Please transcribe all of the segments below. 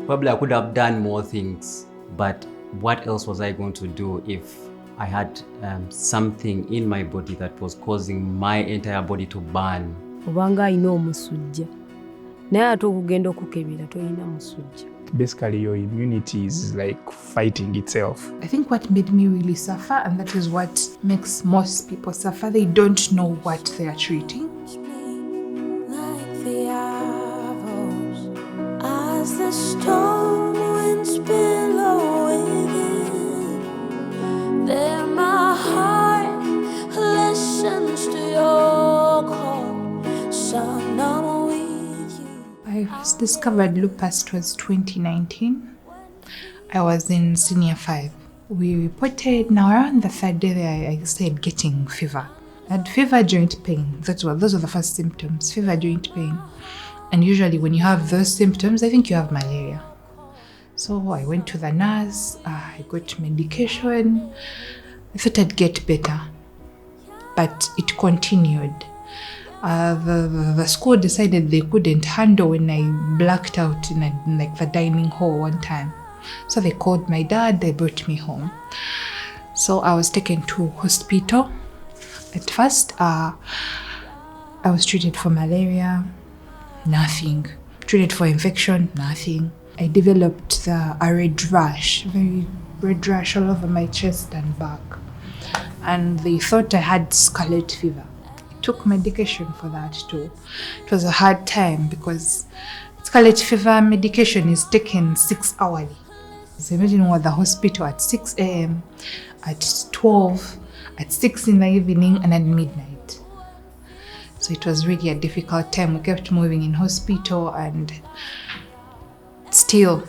Probably I could have done more things, but what else was I going to do if I had something in my body that was causing my entire body to burn? Obanga alina omusujja naye ate okugenda okukebera tolina musujja. Basically, your immunity is like fighting itself. I think what made me really suffer, and that is what makes most people suffer, they don't know what they are treating. Like the arrows, as the storm winds billowing in, there my heart listens to your call, son, I'm with you. I first discovered lupus, it was 2019. I was in senior 5. We reported, now around the third day I started getting fever. I had fever, joint pain. Those were the first symptoms, fever, joint pain. And usually when you have those symptoms, I think you have malaria. So I went to the nurse, I got medication. I thought I'd get better, but it continued. The school decided they couldn't handle when I blacked out in like the dining hall one time. So they called my dad, they brought me home. So I was taken to hospital. At first, I was treated for malaria, nothing. Treated for infection, nothing. I developed a red rash, very red rash all over my chest and back. And they thought I had scarlet fever. Took medication for that too. It was a hard time because scarlet fever medication is taken 6 hourly. So imagine we were at the hospital at 6 a.m., at 12, at 6 in the evening, and at midnight. So it was really a difficult time. We kept moving in hospital and still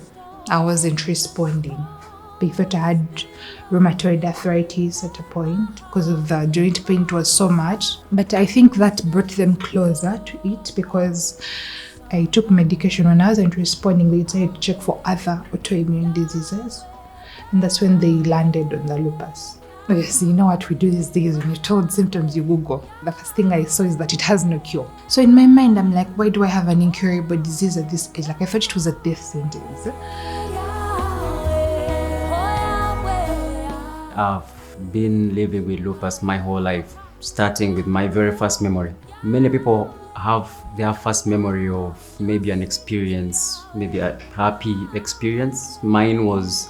I wasn't responding. They thought I had rheumatoid arthritis at a point because of the joint pain. It was so much. But I think that brought them closer to it because I took medication. When I wasn't responding, they decided to check for other autoimmune diseases. And that's when they landed on the lupus. Yes, you know what we do these days, when you're told symptoms, you Google. The first thing I saw is that it has no cure. So in my mind, I'm like, why do I have an incurable disease at this age? Like I thought it was a death sentence. I've been living with lupus my whole life, starting with my very first memory. Many people have their first memory of maybe an experience, maybe a happy experience. Mine was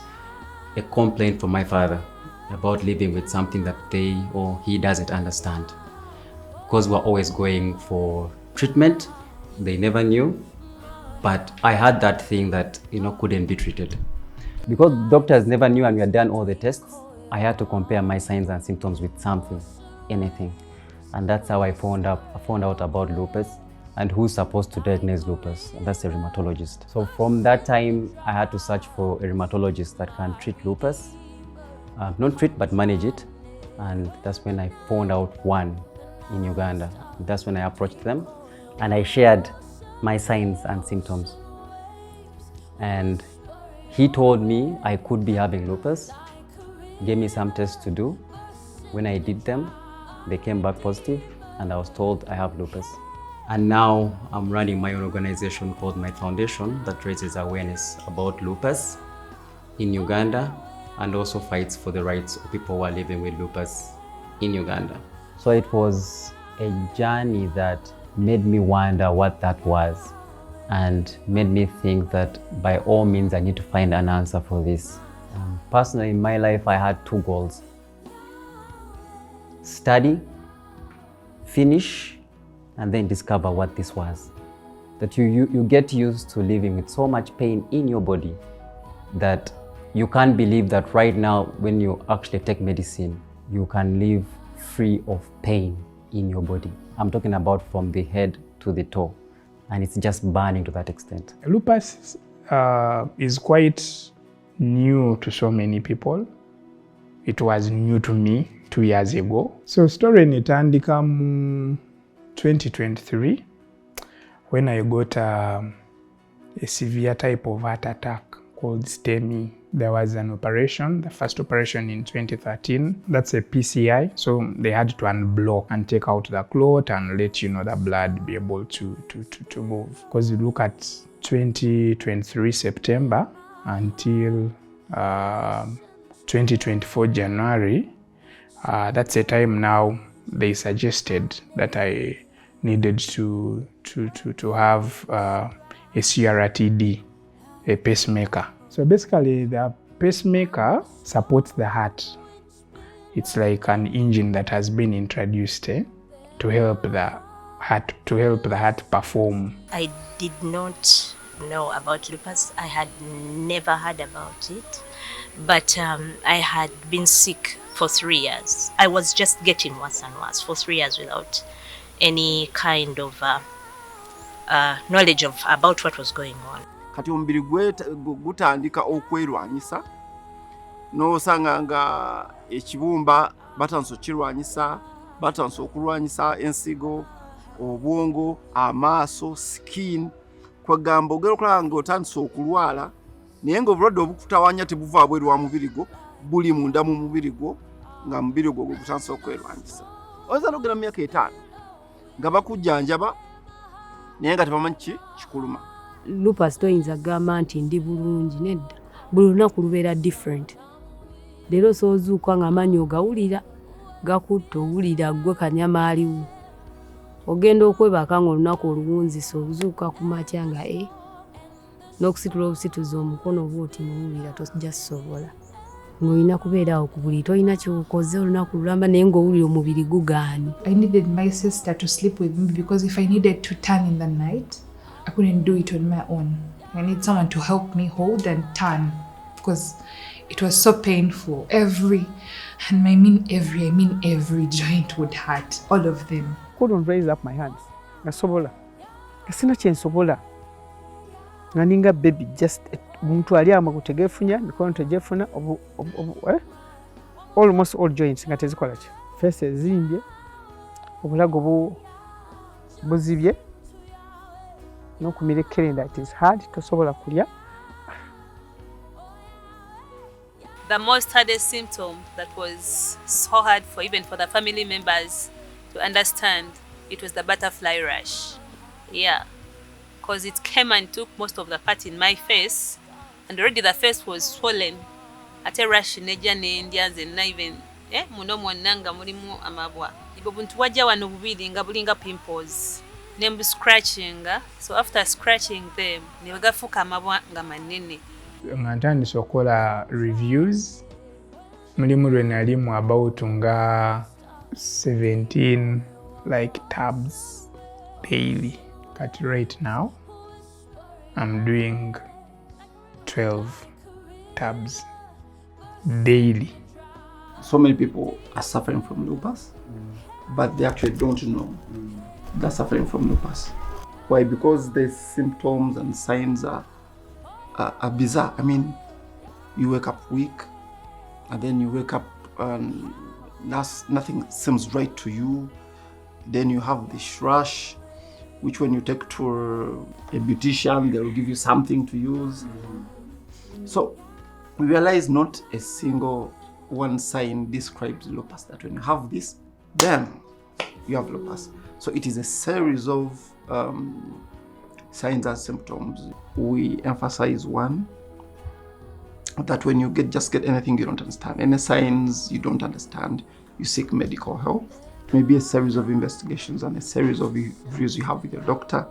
a complaint from my father about living with something that they or he doesn't understand. Because we're always going for treatment, they never knew. But I had that thing that, couldn't be treated. Because doctors never knew and we had done all the tests, I had to compare my signs and symptoms with something, anything. And that's how I found out about lupus and who's supposed to diagnose lupus, and that's a rheumatologist. So from that time, I had to search for a rheumatologist that can treat lupus. Not treat, but manage it. And that's when I found out one in Uganda. That's when I approached them and I shared my signs and symptoms. And he told me I could be having lupus, gave me some tests to do. When I did them, they came back positive and I was told I have lupus. And now I'm running my own organization called My Foundation that raises awareness about lupus in Uganda and also fights for the rights of people who are living with lupus in Uganda. So it was a journey that made me wonder what that was and made me think that by all means I need to find an answer for this. Personally, in my life, I had 2 goals. Study, finish, and then discover what this was. That you get used to living with so much pain in your body that you can't believe that right now, when you actually take medicine, you can live free of pain in your body. I'm talking about from the head to the toe, and it's just burning to that extent. Lupus is quite new to so many people. It was new to me 2 years ago. So story nitandika mu 2023 when I got a severe type of heart attack called STEMI. There was an operation, the first operation in 2013. That's a PCI. So they had to unblock and take out the clot and let the blood be able to move. Because you look at 2023 September until 2024 January, that's a time now they suggested that I needed to have a CRTD, a pacemaker. So basically the pacemaker supports the heart. It's like an engine that has been introduced to help the heart perform. I did not know about lupus. I had never heard about it, but I had been sick for 3 years. I was just getting worse and worse for 3 years without any kind of knowledge about what was going on. Kati omubiri gutandika okwerwanyisa n'osanga nga ekibumba batanso kirwanyisa, batanso okulwanyisa ensigo, obwongo, amaaso, skin, kwegamba ogera okulaba nga otandise okulwala naye ng'obulwadde obukutawanya tebuva bweru wa mubiri gwo, buli munda mu mubiri gwo nga mubiri gwo gutandise okwerwanyisa. Oyinza n'ogera mu myaka 5 nga bakujjanjaba naye nga tebamanyi kikuluma. Lupus toyinza gamba nti ndi bulungi, nedda. Buli lunaku lubeera different. Leero soozuuka nga amanyi ogawulira gakutta, owulira gwe kanyama aliwo. Ogenda okwebaka ng'olunaku oluwunzisa ozuuka ku makya nga n'okusitula obusituza omukono oba oti muwulira tojja sobola. Ng'olina kubeera awo ku buli tolina kyokoze olunaku lulamba naye ng'owulira omubiri gugaanye. I needed my sister to sleep with me because if I needed to turn in the night, I couldn't do it on my own. I need someone to help me hold and turn because it was so painful. Every joint would hurt, all of them. Couldn't raise up my hands. Nasobola. Kasina kyensobola. Naninga baby just muntu ali amakutegefunya mikono tegefuna almost all joints nga tezikola ki. Face ezimbye, obulago buzibye. No kumirekerenda, it is hard tosobola kulya. The most hardest symptom that was so hard for even for the family members to understand, it was the butterfly rash. Yeah, because it came and took most of the part in my face, and already the face was swollen. Ate rash neja ne Indians and even muno mwananga mulimu amabwa. Ibo buntu wajja wano bubiri nga bulinga pimples. Nembu scratching, so after scratching them, nebagafuka amabwa nga manene. Ngantandise okola reviews. Mulimu lwe nalimu about nga 17 like tabs daily. But right now, I'm doing 12 tabs daily. So many people are suffering from lupus, but they actually don't know they're suffering from lupus. Why? Because the symptoms and signs are bizarre. I mean, you wake up weak, and then you wake up and nothing seems right to you. Then you have this rash, which when you take to a beautician, they will give you something to use. So we realize not a single one sign describes lupus, that when you have this, then you have lupus. So it is a series of signs and symptoms. We emphasize one, that when you just get anything you don't understand, any signs you don't understand, you seek medical help. Maybe a series of investigations and a series of reviews you have with your doctor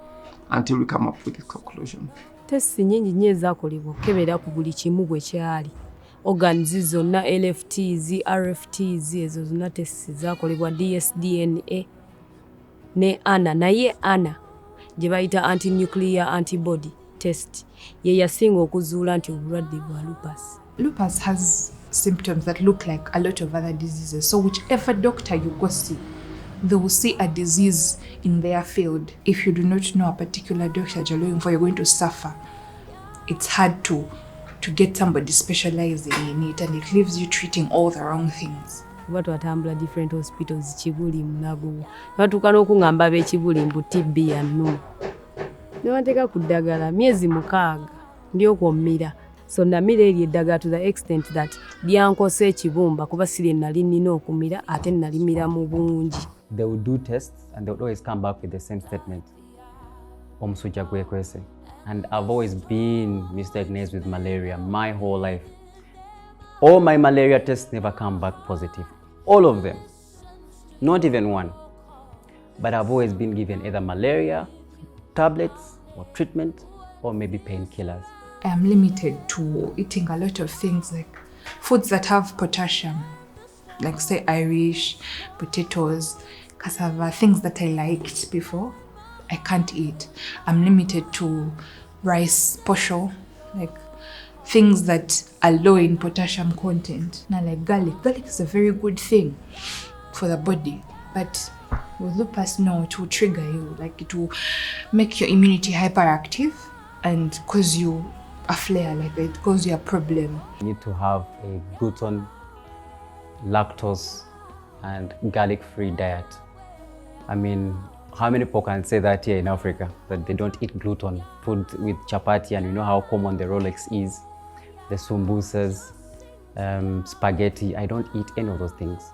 until we come up with a conclusion. Tests nyingi nnyo ezaakolebwa okukebera ku buli kimu bwe kyali. Organs zonna, LFTs, RFTs, ezo zonna tests zaakolebwa, dsDNA ne ANA. Naye ANA gye bayita anti-nuclear antibody test ye yasinga okuzuula nti obulwadde bwa lupus. Lupus has symptoms that look like a lot of other diseases. So whichever doctor you go see, they will see a disease in their field. If you do not know a particular doctor you're looking for, you're going to suffer. It's hard to get somebody specializing in it, and it leaves you treating all the wrong things. Watu watambula different hospitals Kibuli Munago. Batuuka n'okungamba ab'Ekibuli mbu TB ya no. Ne bateeka ku ddagala myezi 6 ndy'okummira. so namira eryo eddagala to the extent that lyankosa ekibumba kuba siri nali nina okumira ate nalimira mu bungi. They would do tests and they would always come back with the same statement. Omusujja gwekwese. And I've always been misdiagnosed with malaria my whole life. All my malaria tests never come back positive. All of them. Not even one. But I've always been given either malaria tablets or treatment or maybe painkillers. I am limited to eating a lot of things like foods that have potassium, like say Irish, potatoes, cassava, things that I liked before, I can't eat. I'm limited to rice, posho, like things that are low in potassium content. Now like garlic. Garlic is a very good thing for the body, but with lupus, no, it will trigger you. Like it will make your immunity hyperactive and cause you a flare, like it cause you a problem. You need to have a gluten, lactose, and garlic-free diet. I mean, how many people can say that here in Africa, that they don't eat gluten, food with chapati, and you know how common the Rolex is, the sumbusas, spaghetti. I don't eat any of those things.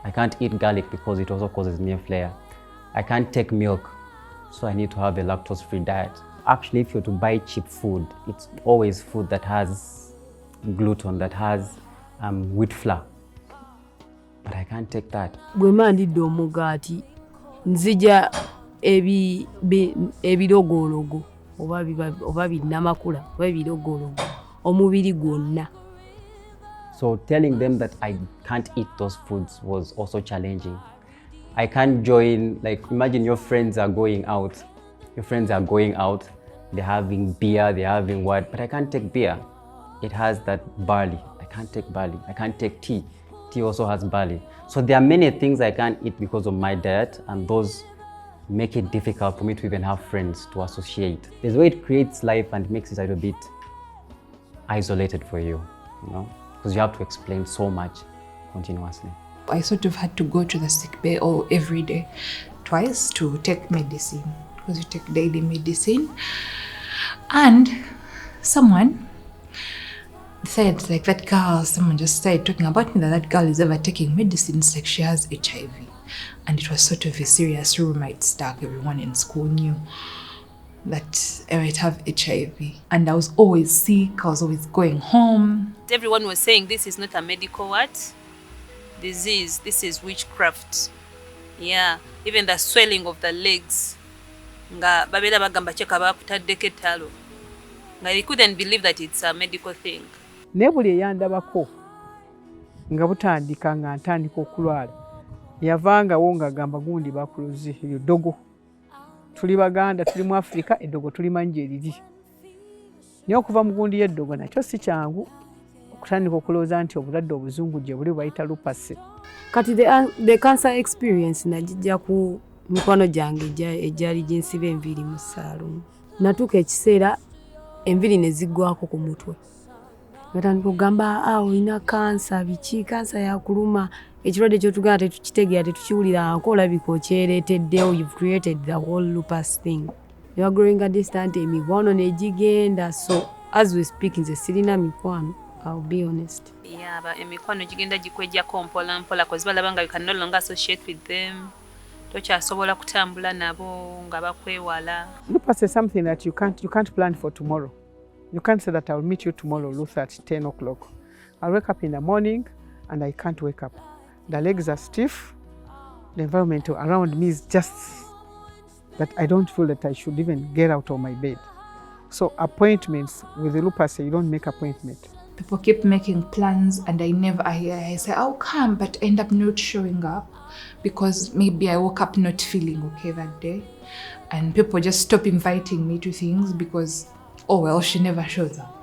I can't eat garlic because it also causes me a flare. I can't take milk, so I need to have a lactose-free diet. Actually, if you're to buy cheap food, it's always food that has gluten, that has wheat flour. But I can't take that. Bwe mandidde omugaati nzija ebirogologo oba binnamakula oba ebirogologo omubiri gwonna. So telling them that I can't eat those foods was also challenging. I can't join, like imagine your friends are going out. Your friends are going out, they're having beer, they're having what, but I can't take beer. It has that barley. I can't take barley. I can't take tea. Tea also has barley. So there are many things I can't eat because of my diet, and those make it difficult for me to even have friends to associate. There's a way it creates life and makes it a little bit isolated for you, you know, because you have to explain so much continuously. I sort of had to go to the sick bay every day, twice, to take medicine, because you take daily medicine. And someone said, like that girl, someone just started talking about me that girl is ever taking medicines, like she has HIV. And it was sort of a serious rumor. It stuck. Everyone in school knew that I might have HIV. And I was always sick. I was always going home. Everyone was saying this is not a medical what? Disease. This is witchcraft. Yeah. Even the swelling of the legs. Nga babera bagamba cheka bakutaddeko ettalo. Nga they couldn't believe that it's a medical thing. Naye buli eyandabako nga butandika nga ntandika okulwala yavangawo ng'agamba gundi bakuluzi eyo ddogo. Tuli Baganda, tuli mu Afrika, eddogo tulimanyi gye liri. Naye okuva mu gundi y'eddogo nakyo si kyangu okutandika okulowooza nti obulwadde obuzungu gye buli bwayita lupus. Kati the cancer experience najijja ku mikono gyange egyali ginsiba enviiri mu ssaalumu. Natuuka ekiseera enviiri ne ziggwako ku mutwe. Natandika okugamba olina kansa, biki kansa yakuluma, ekirwadde ky'otuganda tetukitegeera tetukiwulira anko olabika okyereeteddewo, you've created the whole lupus thing. You are growing a distant emikwano negigenda, so as we speak nze sirina mikwano, I'll be honest. Yeah, but emikwano gigenda gikwejjako mpola mpola cause balaba nga you can no longer associate with them. Tokyasobola kutambula nabo nga bakwewala. Lupus is something that you can't plan for tomorrow. You can't say that I'll meet you tomorrow, Luther, at 10 o'clock. I'll wake up in the morning and I can't wake up. The legs are stiff. The environment around me is just that I don't feel that I should even get out of my bed. So appointments with the lupus, you don't make appointment. People keep making plans and I say, I'll come, but end up not showing up because maybe I woke up not feeling okay that day. And people just stop inviting me to things because, oh well, she never shows up.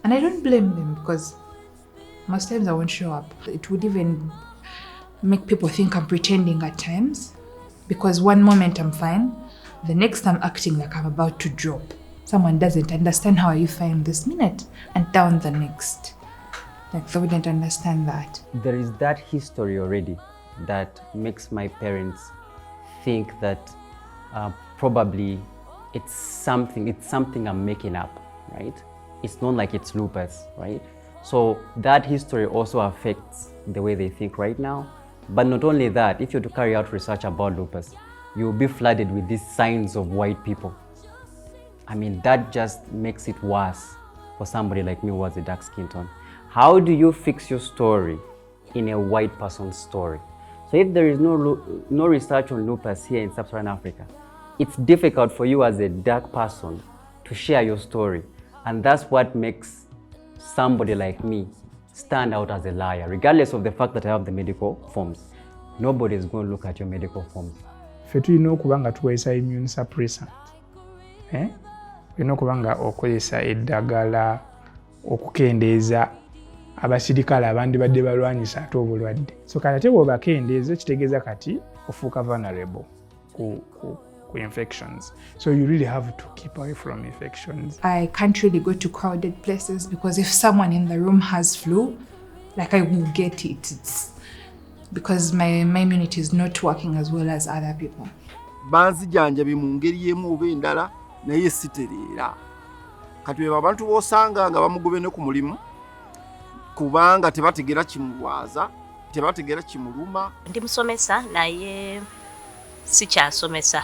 And I don't blame them because most times I won't show up. It would even make people think I'm pretending at times because one moment I'm fine, the next I'm acting like I'm about to drop. Someone doesn't understand how you fine this minute and down the next. Like they wouldn't understand that. There is that history already that makes my parents think that probably it's something I'm making up, right? it's not like it's lupus, right? So that history also affects the way they think right now. But not only that, if you're to carry out research about lupus, you'll be flooded with these signs of white people. I mean, that just makes it worse for somebody like me who was a dark skin tone. How do you fix your story in a white person's story? So if there is no research on lupus here in sub-Saharan Africa, it's difficult for you as a dark person to share your story. And that's what makes somebody like me stand out as a liar, regardless of the fact that I have the medical forms. Nobody is going to look at your medical forms. Ffe tulina okuba nga tukozesa immune suppressant. Olina okuba nga okozesa eddagala okukendeeza abasirikale abandibadde balwanyisa ate obulwadde. So kati ate bw'obakendeeza kitegeeza kati ofuuka vulnerable ku infections. So you really have to keep away from infections. I can't really go to crowded places because if someone in the room has flu, like I will get it. It's because my immunity is not working as well as other people. Banzijanjabi mu ngeri emu oba endala naye sitereera. Kati bwe abantu b'osanga nga bamugobe ne ku mulimu kubanga tebategera kimulwaza, tebategera kimuluma. Ndi musomesa naye sikyasomesa.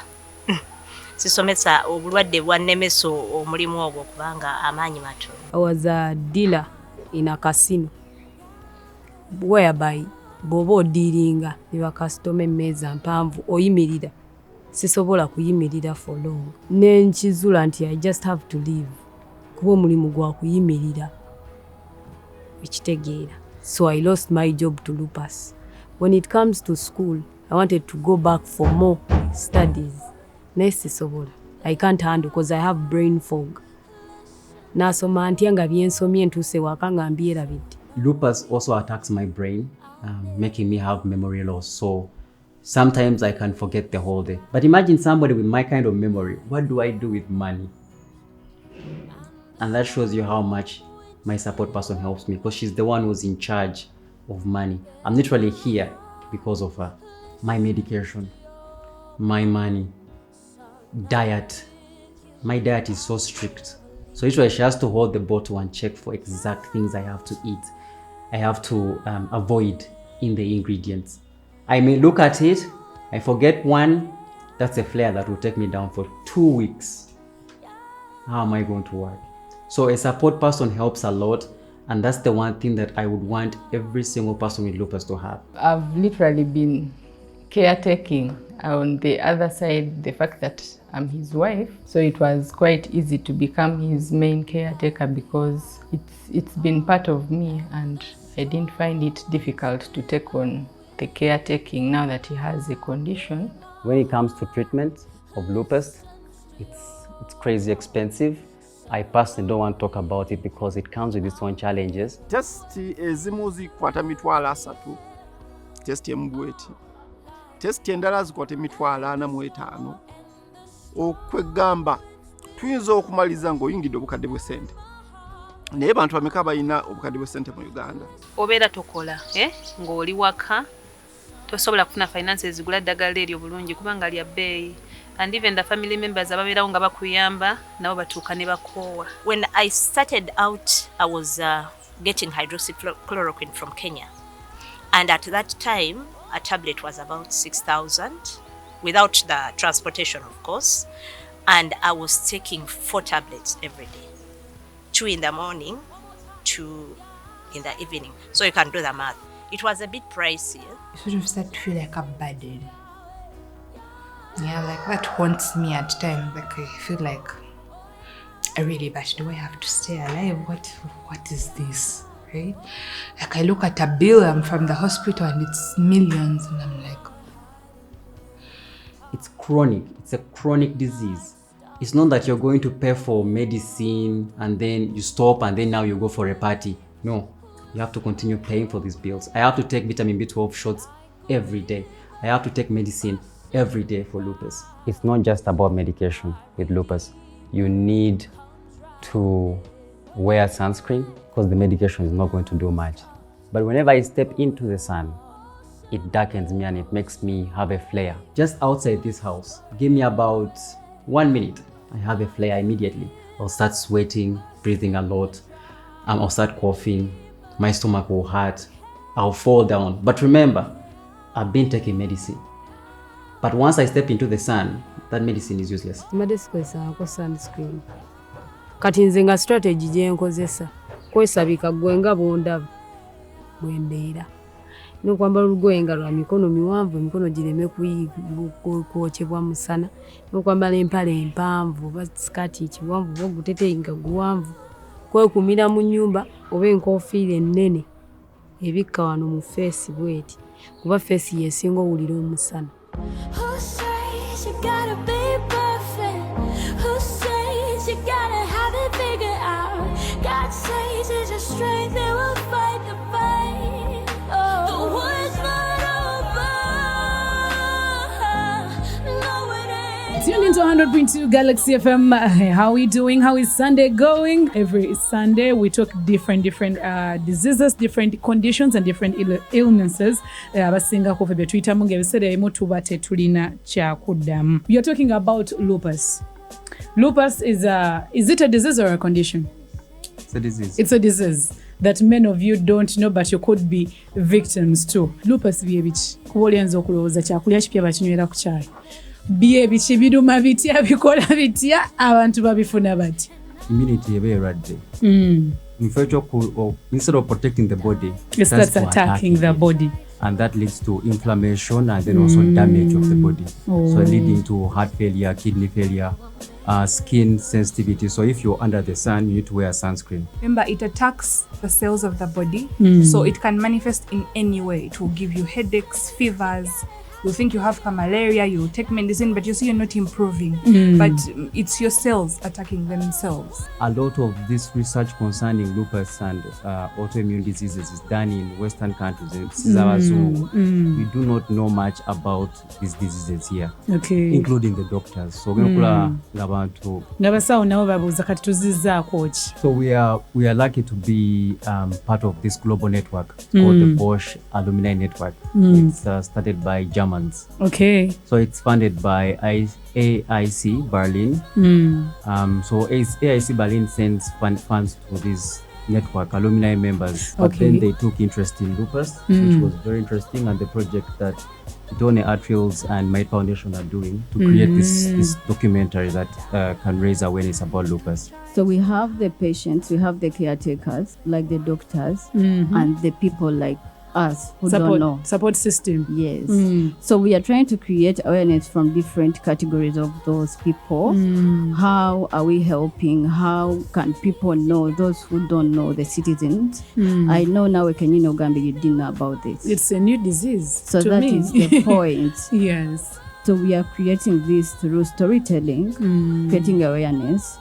Sisomesa obulwadde bwannemeso omulimu ogwo kubanga amaanyi matono. I was a dealer in a casino whereby bw'oba odiringa ne bakasitoma emmeeza mpanvu oyimirira. Sisobola kuyimirira for long. Ne nkizula nti I just have to leave. Kuba omulimu gwa kuyimirira. Ekitegeera. So I lost my job to lupus. When it comes to school, I wanted to go back for more studies. Nesisobola. I can't handle because I have brain fog. Nasoma ntya nga byensomye ntuuse waka nga mbyerabidde. Lupus also attacks my brain, making me have memory loss. So sometimes I can forget the whole day. But imagine somebody with my kind of memory. What do I do with money? And that shows you how much my support person helps me, because she's the one who's in charge of money. I'm literally here because of her. My medication, my money, diet. My diet is so strict. So literally she has to hold the bottle and check for exact things I have to eat. I have to avoid in the ingredients. I may look at it, I forget one, that's a flare that will take me down for 2 weeks. How am I going to work? So a support person helps a lot, and that's the one thing that I would want every single person with lupus to have. I've literally been caretaking. On the other side, the fact that I'm his wife, so it was quite easy to become his main caretaker because it's been part of me, and I didn't find it difficult to take on the caretaking now that he has a condition. When it comes to treatment of lupus, it's crazy expensive. I personally don't want to talk about it because it comes with its own challenges. Testi ezimu zikwata mitwalo 3, testi emugweti. Testi endala zikwata mitwalo 45. Okwegamba tuyinza okumaliza ng'oyingidde obukadde bw'essente. Naye bantu bameka balina obukadde bw'essente mu Uganda? Obeera tokola, ng'oli waka, tosobola kufuna finances zigula ddagala eryo bulungi kubanga lya bbeeyi. And even the family members ababeerawo nga bakuyamba nabo batuuka ne bakoowa. When I started out, I was getting hydroxychloroquine from Kenya. And at that time, a tablet was about 6,000, without the transportation, of course. And I was taking 4 tablets every day. 2 in the morning, 2 in the evening. So you can do the math. It was a bit pricey. You sort of start to feel like a burden. Yeah, like that haunts me at times. Like I feel like, but do I have to stay alive? What is this, right? Like I look at a bill, I'm from the hospital and it's millions, and I'm like, it's chronic. It's a chronic disease. It's not that you're going to pay for medicine and then you stop and then now you go for a party. No, you have to continue paying for these bills. I have to take vitamin B12 shots every day. I have to take medicine every day for lupus. It's not just about medication with lupus. You need to wear sunscreen because the medication is not going to do much. But whenever I step into the sun, it darkens me and it makes me have a flare. Just outside this house, give me about 1 minute, I have a flare immediately. I'll start sweating, breathing a lot. I'll start coughing. My stomach will hurt. I'll fall down. But remember, I've been taking medicine. But once I step into the sun, that medicine is useless. Sunscreen. Kati nze nga strategy gye nkozesa kwesabika gwe nga bondaba bwembeera n'okwambala olugoye nga lwa mikono miwanvu emikono gireme kwokyebwa musana n'okwambala empale empanvu oba skati ekiwanvu oba oguteteeyi nga guwanvu kwekumira mu nnyumba oba enkofiira ennene ebikka wano mu feesi bweti kuba feesi yeesinga owulira omusana. God says it's your strength and we'll fight the fight. Oh, the war's not over. No, it ain't. Tune into 100.2 Galaxy FM. How are we doing? How is Sunday going? Every Sunday we talk different diseases, different conditions and different illnesses. Abasinga ko febe twita munge bisere emu tuba tetulina kya kuddamu. We are talking about lupus. Lupus is it a disease or a condition? It's a disease. It's a disease that many of you don't know, but you could be victims too. Lupus biebich kubolyanza okulowooza kyakulya kipya bakinywera ku kyayi. Biebich biduma bitya bikola bitya abantu babifuna bati. Immunity ebe eradde. Instead of protecting the body, it starts attacking the body. And that leads to inflammation and then also damage of the body. So leading to heart failure, kidney failure, skin sensitivity. So if you're under the sun, you need to wear sunscreen. Remember, it attacks the cells of the body, so it can manifest in any way. It will give you headaches, fevers. You think you have malaria, you take medicine, but you see you're not improving. But it's your cells attacking themselves. A lot of this research concerning lupus and autoimmune diseases is done in Western countries. We do not know much about these diseases here, including the doctors. So we are lucky to be part of this global network called the Bosch Alumni Network. It's started by Germans. Okay. So it's funded by AIC Berlin. So AIC Berlin sends funds to this network, alumni members. But then they took interest in lupus, which was very interesting, and the project that Donor Arterials and My Foundation are doing to create this documentary that can raise awareness about lupus. So we have the patients, we have the caretakers, like the doctors, and the people like us who don't know. Support system. Yes. So we are trying to create awareness from different categories of those people. How are we helping? How can people know, those who don't know, the citizens? I know now in Uganda you didn't know about this. It's a new disease. So that is the point. Yes. So we are creating this through storytelling, creating awareness,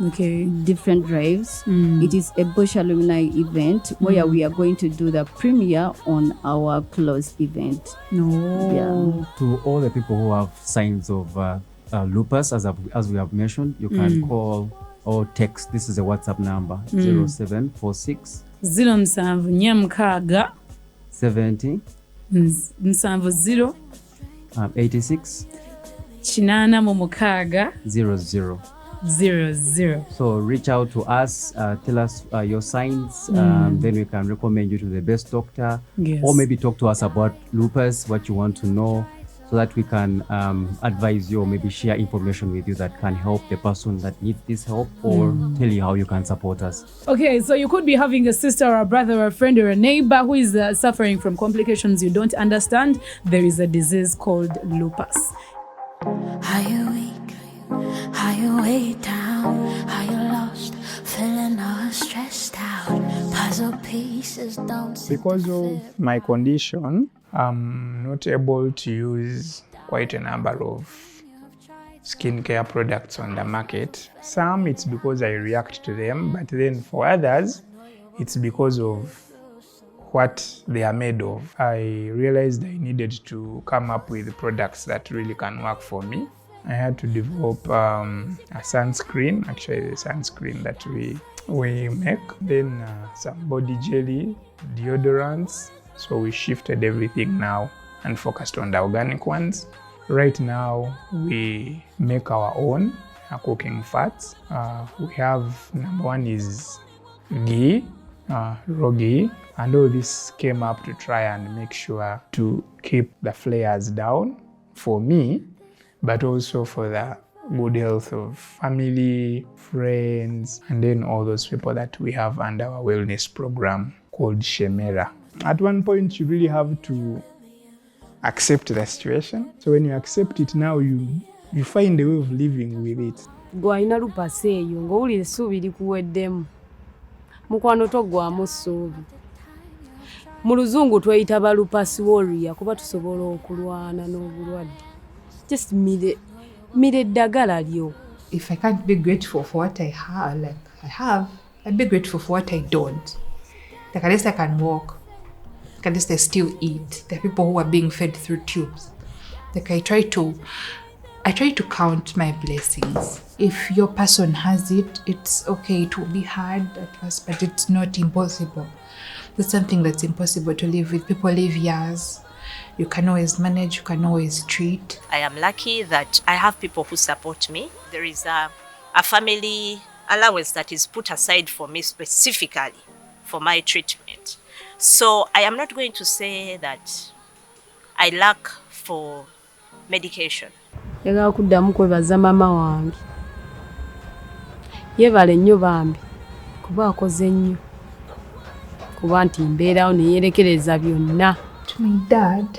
different drives. It is a Bosch Alumni event where we are going to do the premiere on our closed event. To all the people who have signs of lupus, as we have mentioned, you can call or text. This is a WhatsApp number, 0746 70 86 00. So reach out to us, tell us your signs, then we can recommend you to the best doctor, or maybe talk to us about lupus, what you want to know, so that we can advise you or maybe share information with you that can help the person that needs this help, or tell you how you can support us. Okay, so you could be having a sister or a brother or a friend or a neighbor who is suffering from complications you don't understand. There is a disease called lupus. Are you weak? Are you weighed down? Are you lost? Feeling all stressed out? Puzzle pieces don't seem Because of my condition, I'm not able to use quite a number of skincare products on the market. Some it's because I react to them, but then for others, it's because of what they are made of. I realized I needed to come up with products that really can work for me. I had to develop a sunscreen, actually the sunscreen that we make, then some body jelly, deodorants. So we shifted everything now and focused on the organic ones. Right now we make our own cooking fats. We have, number one is ghee, raw ghee, and all this came up to try and make sure to keep the flares down for me, but also for the good health of family, friends, and then all those people that we have under our wellness program called Shemera. At one point, you really have to accept the situation. So when you accept it now, you find a way of living with it. Gwaina lupus eyo ng'owulira essuubi likuweddemu. Mukwano toggwamu ssuubi. Mu luzungu tweyita ba lupus warrior kuba tusobola okulwana n'obulwadde. Just mire eddagala lyo. If I can't be grateful for what I have, I'd be grateful for what I don't. Like at least I can walk. Like at least I still eat. There are people who are being fed through tubes. Like I try to count my blessings. If your person has it, it's okay. It will be hard at first, but it's not impossible. There's something that's impossible to live with. People live years. You can always manage, you can always treat. I am lucky that I have people who support me. There is a family allowance that is put aside for me specifically for my treatment. So I am not going to say that I lack for medication. Yagala kuddamu kwebaza mama wange. Yeebale nnyo bambi kuba akoze nnyo. Kuba nti mbeerawo ne yeerekereza byonna. To my dad,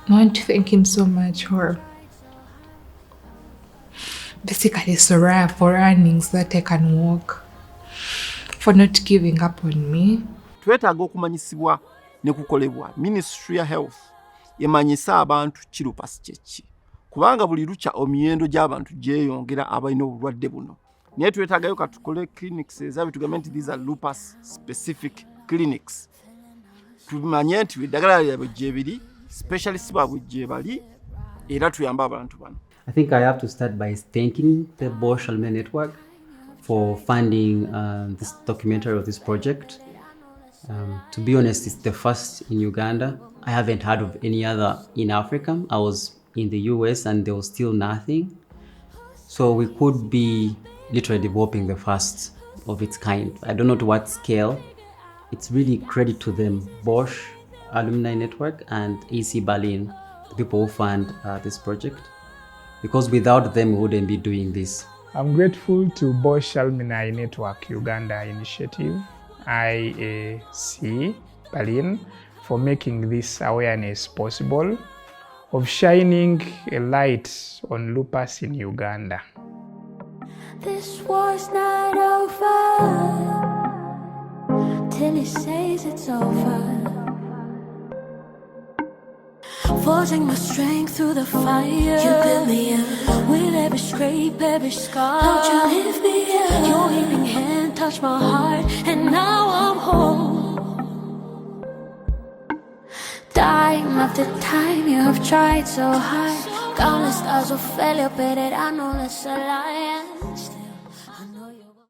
I want to thank him so much for basically Soraya for running so that I can walk, for not giving up on me. Twetaaga okumanyisibwa ne kukolebwa Ministry ya Health emanyisa abantu lupus kyeki. Kubanga buli lukya omiyendo gy'abantu gyeyongera abalina obulwadde buno. Naye twetaagayo katukole clinics ezabi tugamba nti these are lupus specific clinics. Tumanye nti eddagala lyabwe gyebiri, specialists baabwe gyebali, era tuyamba abantu bano. I think I have to start by thanking the Bosch Alumni Network for funding this documentary of this project. To be honest, it's the first in Uganda. I haven't heard of any other in Africa. I was in the US and there was still nothing. So we could be literally developing the first of its kind. I don't know to what scale. It's really credit to them, Bosch Alumni Network and AC Berlin, the people who fund this project. Because without them, we wouldn't be doing this. I'm grateful to Bosch Alumni Network Uganda Initiative, IAC Berlin, for making this awareness possible, of shining a light on lupus in Uganda. This war's not over till he says it's over. Forging my strength through the fire. You build me up with every scrape, every scar. Don't you lift me up. Your healing hand touched my heart, and now I'm whole. Time after time, you have tried so hard. Countless stars of failure, but I know that's a lie.